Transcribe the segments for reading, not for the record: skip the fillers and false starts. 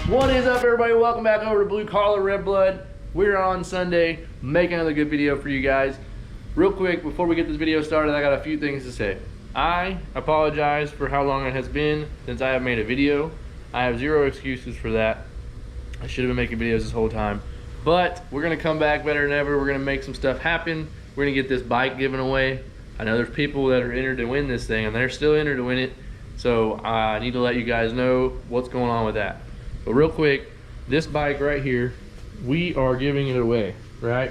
What is up, everybody? Welcome back over to Blue Collar Red Blood. We're on Sunday, making another good video for you guys. Real quick, before we get this video started, I got a few things to say. I apologize for how long it has been since I have made a video. I have zero excuses for that. I should have been making videos this whole time. But we're gonna come back better than ever. We're gonna make some stuff happen. We're gonna get this bike given away. I know there's people that are entered to win this thing, and they're still entered to win it. So I need to let you guys know what's going on with that. But real quick, this bike right here, we are giving it away, right?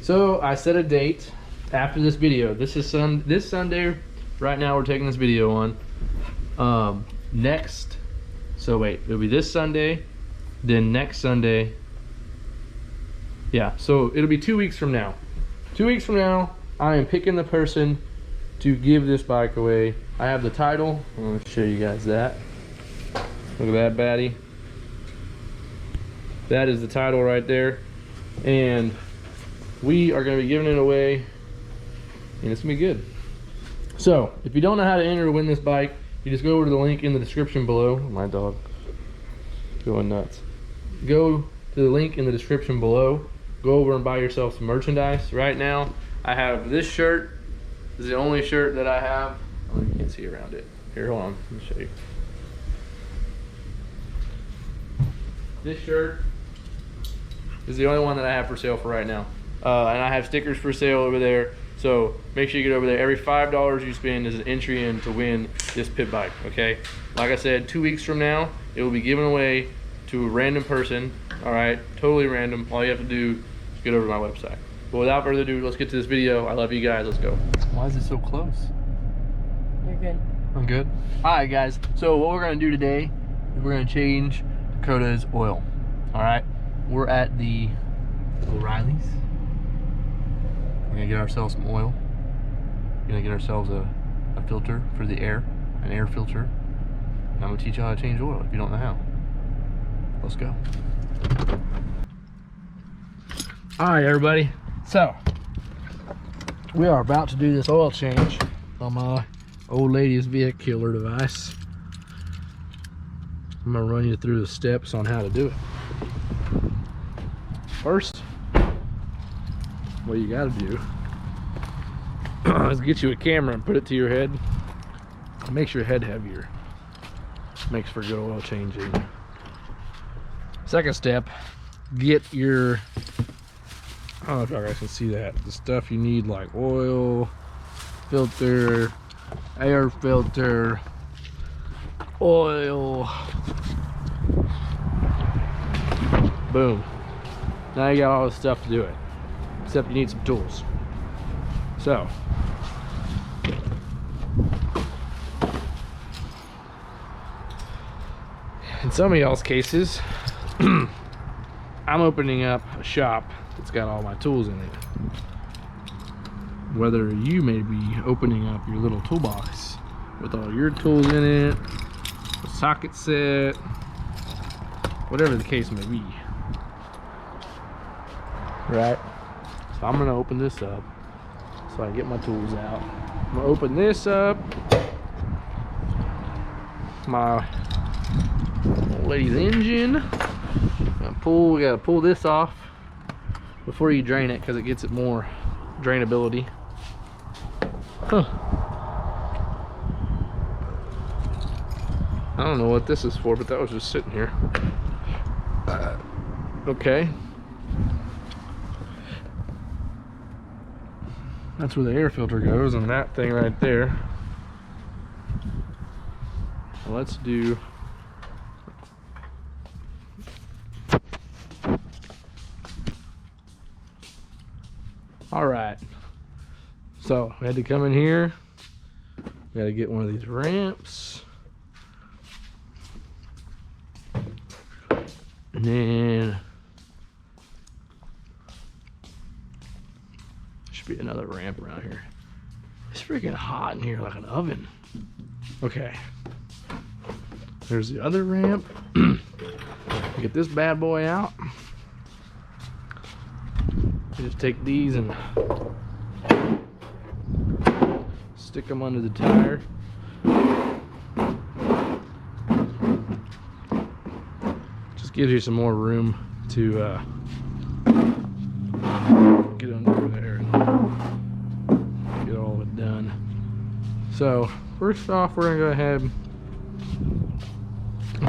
So I set a date after this video. This is this Sunday. Right now we're taking this video on. So wait, it'll be this Sunday, then next Sunday. Yeah, so it'll be 2 weeks from now. 2 weeks from now, I am picking the person to give this bike away. I have the title. I'm gonna show you guys that. Look at that baddie. That is the title right there. And we are gonna be giving it away, and it's gonna be good. So, if you don't know how to enter to win this bike, you just go over to the link in the description below. My dog going nuts. Go to the link in the description below. Go over and buy yourself some merchandise. Right now, I have this shirt. This is the only shirt that I have. Oh, you can't see around it. Here, hold on, let me show you. This shirt is the only one that I have for sale for right now. And I have stickers for sale over there. So make sure you get over there. Every $5 you spend is an entry in to win this pit bike, okay? Like I said, 2 weeks from now, it will be given away to a random person, all right? Totally random. All you have to do is get over to my website. But without further ado, let's get to this video. I love you guys, let's go. Why is it so close? You're good. I'm good? All right, guys. So what we're gonna do today is we're gonna change Dakota's oil, all right? We're at the O'Reilly's. We're gonna get ourselves some oil. We're gonna get ourselves a filter for the air, an air filter. And I'm gonna teach you how to change oil if you don't know how. Let's go. All right, everybody. So, we are about to do this oil change on my old lady's vehicular device. I'm gonna run you through the steps on how to do it. First, what you gotta do is get you a camera and put it to your head. It makes your head heavier. Makes for good oil changing. Second step, get your, I don't know if y'all guys can see that, the stuff you need like oil, filter, air filter, oil. Boom. Now you got all the stuff to do it. Except you need some tools. So, in some of y'all's cases, I'm opening up a shop that's got all my tools in it. Whether you may be opening up your little toolbox with all your tools in it, a socket set, whatever the case may be. Right? So I'm gonna open this up so I can get my tools out. I'm gonna open this up. My old lady's engine. We gotta pull this off before you drain it because it gets it more drainability. Huh. I don't know what this is for, but that was just sitting here. Okay. That's where the air filter goes, and that thing right there. Let's do all right. So we had to come in here. We got to get one of these ramps, and then be another ramp around here. It's freaking hot in here like an oven. Okay, there's the other ramp. Get this bad boy out. You just take these and stick them under the tire. gives you some more room to get under there and get all of it done. So first off, we're gonna go ahead and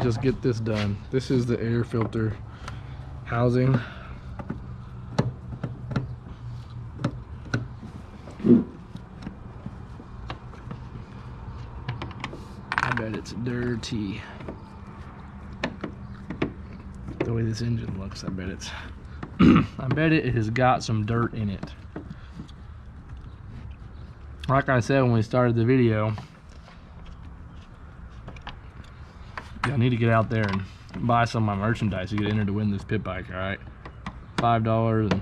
just get this done. This is the air filter housing. I bet it's dirty. The way this engine looks, I bet it's I bet it has got some dirt in it. Like I said when we started the video, I need to get out there and buy some of my merchandise to get entered to win this pit bike. All right, $5, and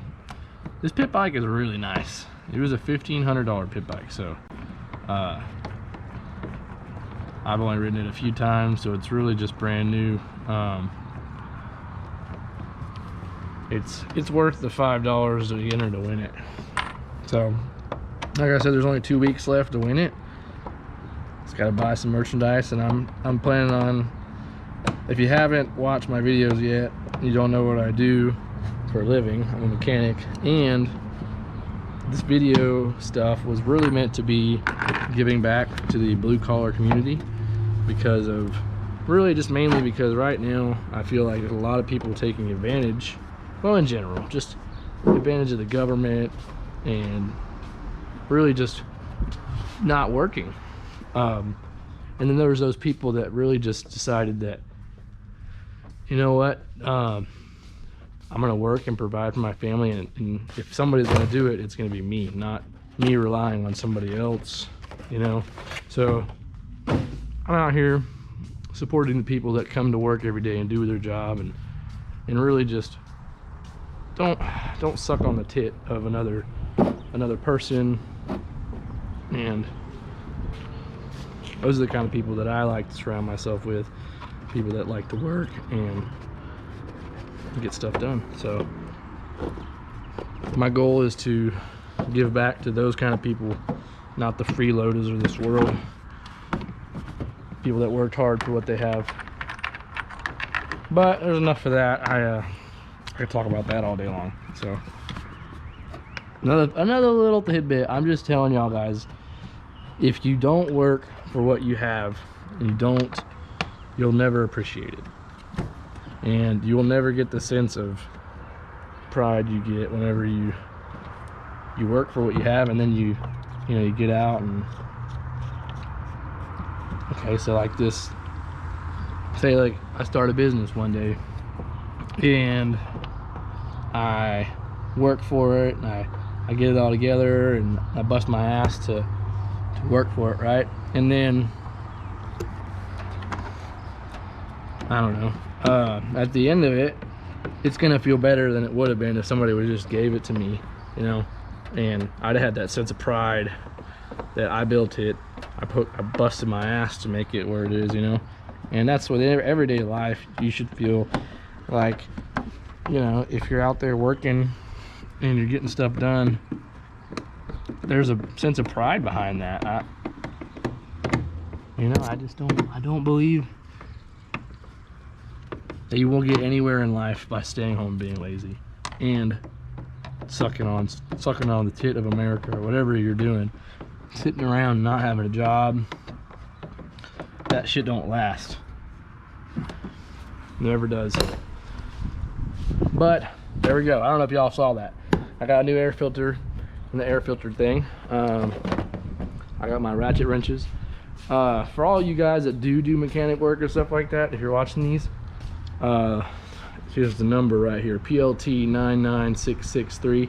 this pit bike is really nice. It was a $1,500 pit bike, so I've only ridden it a few times, so it's really just brand new. It's worth the $5 to enter to win it. So like I said, there's only 2 weeks left to win it. Just got to buy some merchandise, and I'm planning on, if you haven't watched my videos yet, you don't know what I do for a living. I'm a mechanic, and this video stuff was really meant to be giving back to the blue collar community, because of really just mainly because right now I feel like there's a lot of people taking advantage, well, in general, just advantage of the government and really just not working. And then there was those people that really just decided that, you know what, I'm gonna work and provide for my family, and if somebody's gonna do it, it's gonna be me, not me relying on somebody else, you know. So I'm out here supporting the people that come to work every day and do their job, and really just don't suck on the tit of another person. And those are the kind of people that I like to surround myself with, people that like to work and get stuff done. So my goal is to give back to those kind of people, not the freeloaders of this world, people that worked hard for what they have. But there's enough of that. I could talk about that all day long. So another little tidbit, I'm just telling y'all guys, if you don't work for what you have, you'll never appreciate it, and you'll never get the sense of pride you get whenever you work for what you have, and then you get out and, okay, so like this, say like I start a business one day and I work for it, and I get it all together and I bust my ass to work for it, right? And then I don't know, at the end of it, it's gonna feel better than it would have been if somebody would have just gave it to me, you know. And I'd have had that sense of pride that I built it, I busted my ass to make it where it is, you know. And that's what everyday life, you should feel like, you know, if you're out there working and you're getting stuff done, there's a sense of pride behind that. I don't believe that you will get anywhere in life by staying home being lazy and sucking on the tit of America, or whatever you're doing, sitting around not having a job. That shit don't last. Never does. But there we go. I don't know if y'all saw that. I got a new air filter in the air filter thing. I got my ratchet wrenches. For all you guys that do mechanic work or stuff like that, if you're watching these, here's the number right here, PLT 99663.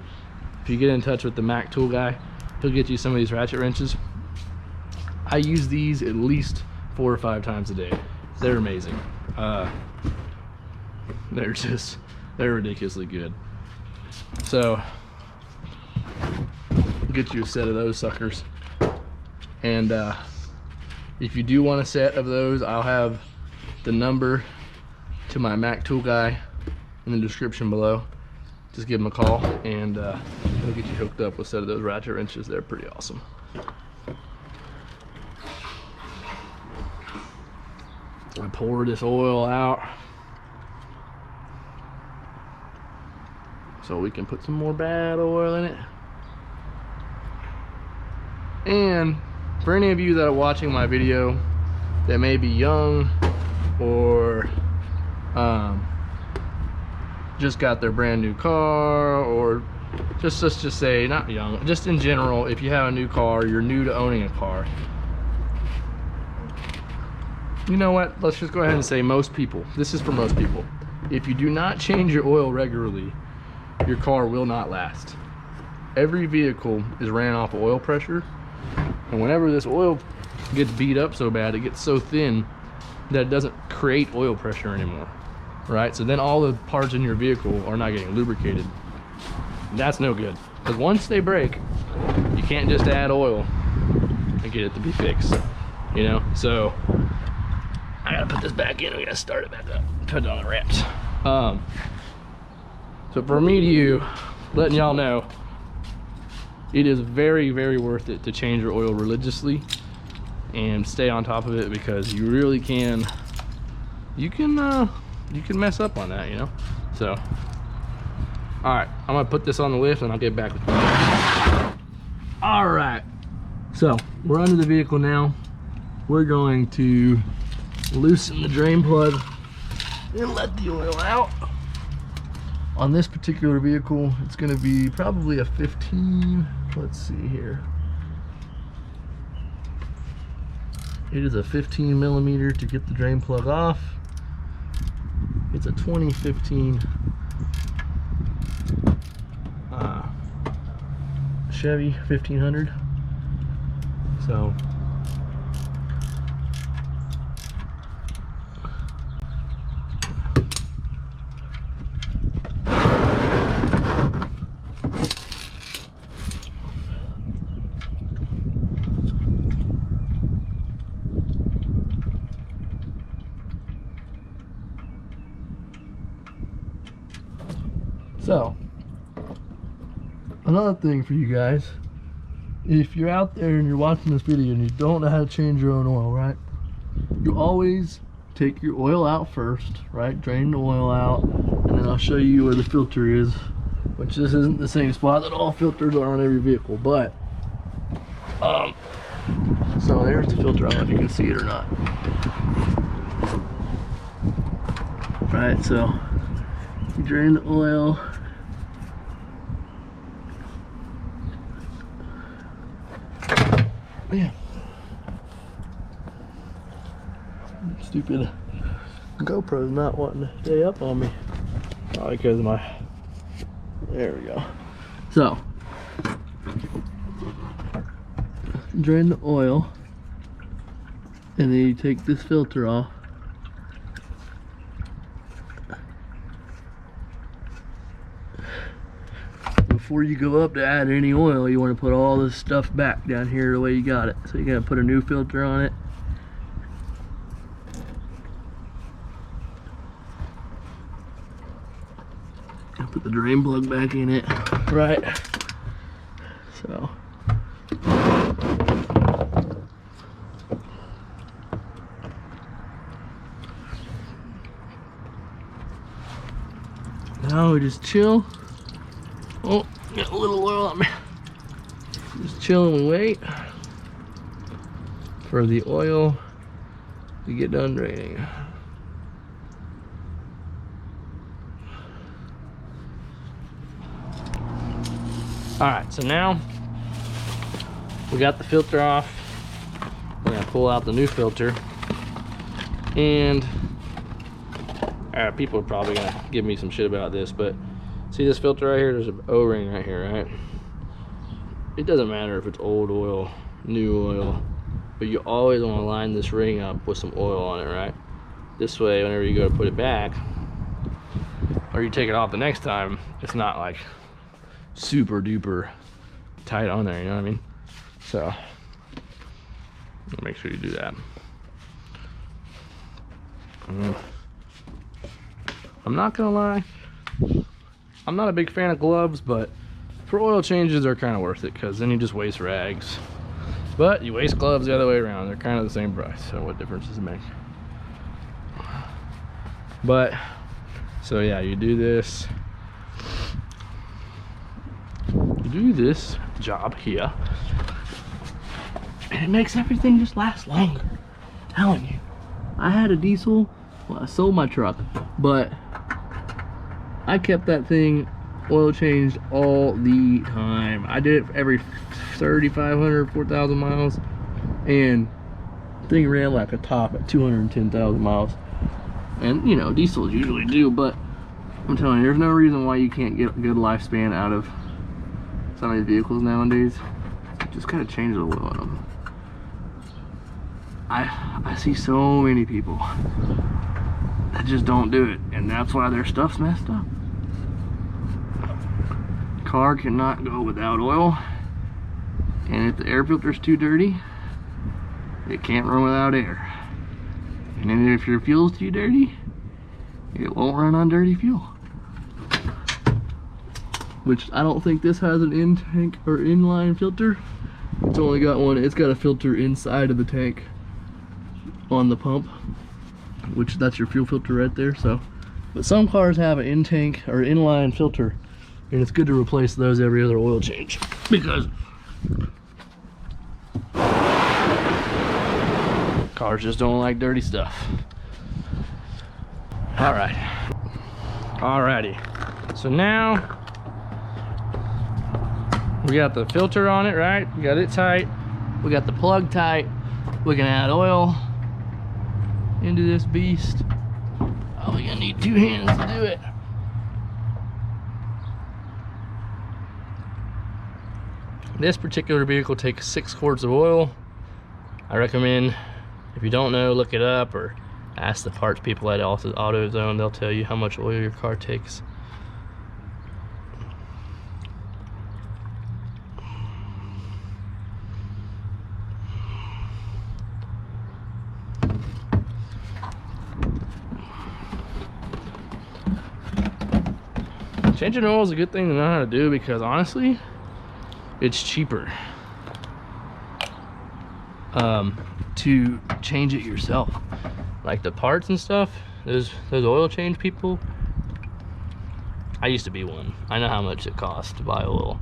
If you get in touch with the Mack tool guy, he'll get you some of these ratchet wrenches. I use these at least 4 or 5 times a day. They're amazing. They're ridiculously good. So get you a set of those suckers, and if you do want a set of those, I'll have the number to my Mack tool guy in the description below. Just give him a call, and he'll get you hooked up with a set of those ratchet wrenches. They're pretty awesome. I pour this oil out. so we can put some more bad oil in it. And for any of you that are watching my video that may be young or just got their brand new car, or let's just say not young, just in general, if you have a new car, you're new to owning a car, you know what, let's just go ahead and say most people, this is for most people, if you do not change your oil regularly, your car will not last. Every vehicle is ran off of oil pressure, and whenever this oil gets beat up so bad, it gets so thin that it doesn't create oil pressure anymore, right? So then all the parts in your vehicle are not getting lubricated. That's no good, because once they break, you can't just add oil and get it to be fixed, you know? So I gotta put this back in, we gotta start it back up, put it on the ramps. So for me to you, letting y'all know, it is very, very worth it to change your oil religiously and stay on top of it, because you really can, you can mess up on that, you know? So, all right, I'm gonna put this on the lift and I'll get back with you. All right, so we're under the vehicle now. We're going to loosen the drain plug and let the oil out. On this particular vehicle, it's gonna be probably a 15, let's see here. It is a 15 millimeter to get the drain plug off. It's a 2015 Chevy 1500. So another thing for you guys, if you're out there and you're watching this video and you don't know how to change your own oil, right? You always take your oil out first, right? Drain the oil out, and then I'll show you where the filter is, which this isn't the same spot that all filters are on every vehicle, but so there's the filter. I don't know if you can see it or not. Right, so you drain the oil. Man, stupid GoPro's not wanting to stay up on me. Probably because of my, there we go. So, drain the oil, and then you take this filter off. Before you go up to add any oil, you want to put all this stuff back down here the way you got it. So you gotta put a new filter on it. And put the drain plug back in it. Right. So. Now we just chill. Oh, got a little oil on me. Just chill and wait for the oil to get done draining. Alright, so now we got the filter off. We're gonna pull out the new filter. And people are probably gonna give me some shit about this, but see this filter right here? There's an O-ring right here, right? It doesn't matter if it's old oil, new oil, but you always want to line this ring up with some oil on it, right? This way, whenever you go to put it back, or you take it off the next time, it's not like super duper tight on there, you know what I mean? So, make sure you do that. I'm not gonna lie, I'm not a big fan of gloves, but for oil changes they're kind of worth it, because then you just waste rags. But you waste gloves the other way around. They're kind of the same price, so what difference does it make? But so yeah, you do this, do this job here, and it makes everything just last longer. I'm telling you, I had a diesel. Well, I sold my truck, but I kept that thing oil changed all the time. I did it every 3,500, 4,000 miles, and the thing ran like a top at 210,000 miles. And you know, diesels usually do, but I'm telling you, there's no reason why you can't get a good lifespan out of some of these vehicles nowadays. You just gotta change the oil on them. I see so many people that just don't do it, and that's why their stuff's messed up. Car cannot go without oil, and if the air filter's too dirty, it can't run without air. And then if your fuel's too dirty, it won't run on dirty fuel. Which I don't think this has an in-tank or inline filter. It's only got one. It's got a filter inside of the tank on the pump, which that's your fuel filter right there. So, but some cars have an in-tank or inline filter, and it's good to replace those every other oil change, because cars just don't like dirty stuff. Alrighty, so now we got the filter on it, right? We got it tight, we got the plug tight. We can add oil into this beast. Oh, we're gonna need 2 hands to do it. This particular vehicle takes 6 quarts of oil. I recommend, if you don't know, look it up or ask the parts people at AutoZone. They'll tell you how much oil your car takes. Changing oil is a good thing to know how to do, because honestly, it's cheaper to change it yourself. Like the parts and stuff, those oil change people, I used to be one. I know how much it costs to buy oil.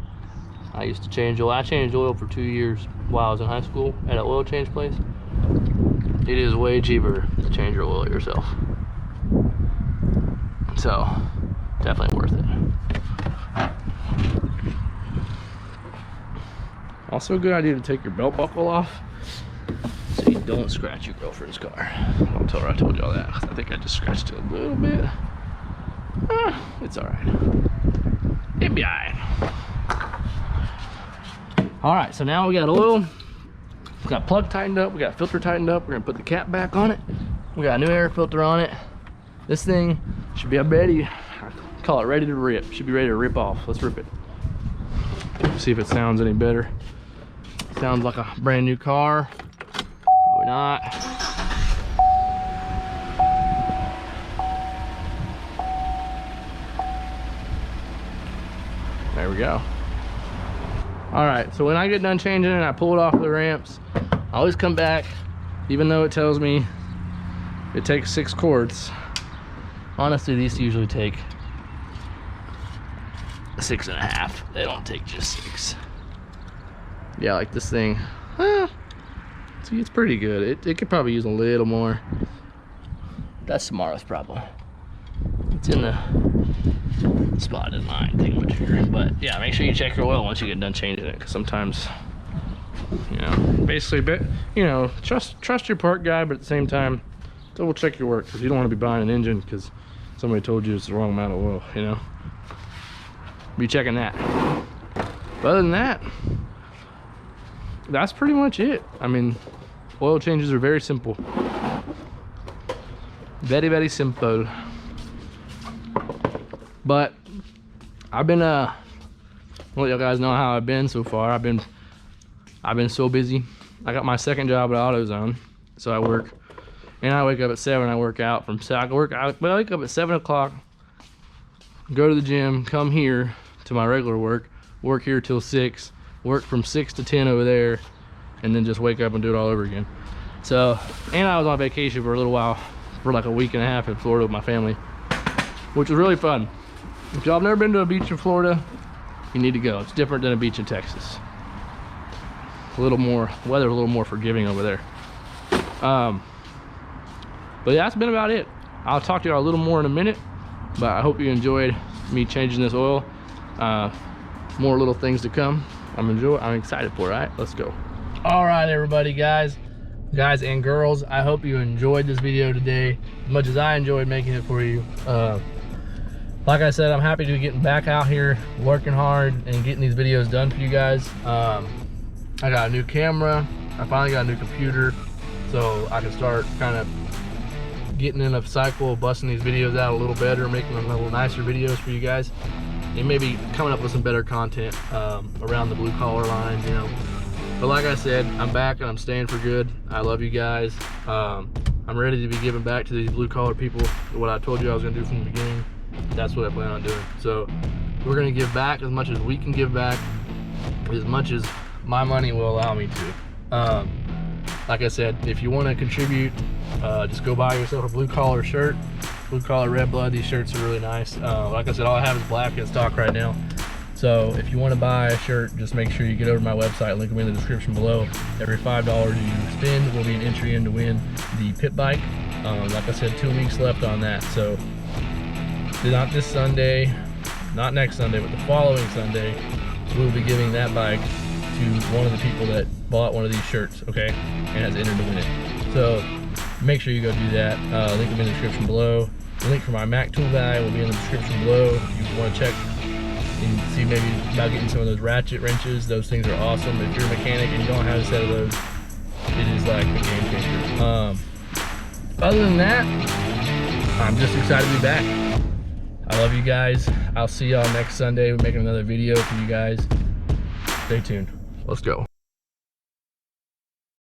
I used to change oil. I changed oil for 2 years while I was in high school at an oil change place. It is way cheaper to change your oil yourself. So, definitely worth it. Also a good idea to take your belt buckle off so you don't scratch your girlfriend's car. Don't tell her I told y'all that, because I think I just scratched it a little bit. It's alright. It'll be alright. Alright, so now we got oil. We got plug tightened up. We got filter tightened up. We're going to put the cap back on it. We got a new air filter on it. This thing should be ready. I call it ready to rip. Should be ready to rip off. Let's rip it. See if it sounds any better. Sounds like a brand new car. Probably not. There we go. All right, so when I get done changing it, I pull it off the ramps. I always come back, even though it tells me it takes 6 quarts. Honestly, these usually take 6.5. They don't take just 6. Yeah, like this thing. See, it's pretty good. It could probably use a little more. That's tomorrow's problem. It's in the spotted line thing much here. But yeah, make sure you check your oil once you get done changing it, because sometimes, you know, basically, you know, trust your part guy, but at the same time, double check your work, because you don't want to be buying an engine because somebody told you it's the wrong amount of oil, you know. Be checking that. But other than that, that's pretty much it. I mean, oil changes are very simple. Very, very simple. But I've been I'll let you guys know how I've been so far. I've been so busy. I got my second job at AutoZone, so I work, and I wake up at 7. I work out from I wake up at 7 o'clock, go to the gym, come here to my regular work here till 6, work from 6 to 10 over there, and then just wake up and do it all over again. So, and I was on vacation for a little while, for like a week and a half in Florida with my family, which was really fun. If y'all have never been to a beach in Florida, you need to go. It's different than a beach in Texas. A little more weather, a little more forgiving over there. But yeah, that's been about it. I'll talk to y'all a little more in a minute, but I hope you enjoyed me changing this oil. More little things to come. I'm excited for it. All right, let's go. All right, everybody, guys and girls, I hope you enjoyed this video today as much as I enjoyed making it for you. Like I said, I'm happy to be getting back out here, working hard and getting these videos done for you guys. I got a new camera. I finally got a new computer, so I can start kind of getting in a cycle of busting these videos out a little better, making them a little nicer videos for you guys, and maybe coming up with some better content around the blue collar line, you know. But like I said, I'm back and I'm staying for good. I love you guys. I'm ready to be giving back to these blue collar people what I told you I was gonna do from the beginning. That's what I plan on doing. So we're gonna give back as much as we can give back, as much as my money will allow me to. Like I said, if you want to contribute, just go buy yourself a blue collar shirt, blue collar red blood. These shirts are really nice. Like I said, all I have is black in stock right now. So if you want to buy a shirt, just make sure you get over to my website, link them in the description below. Every $5 you spend will be an entry in to win the pit bike. Like I said, 2 weeks left on that. So not this Sunday, not next Sunday, but the following Sunday, we'll be giving that bike to one of the people that bought one of these shirts, okay, and has entered to win it. So make sure you go do that. Link them in the description below. The link for my Mack tool guy will be in the description below. If you want to check and see maybe about getting some of those ratchet wrenches, those things are awesome. If you're a mechanic and you don't have a set of those, it is like a game changer. Other than that, I'm just excited to be back. I love you guys. I'll see y'all next Sunday. We're making another video for you guys. Stay tuned. Let's go.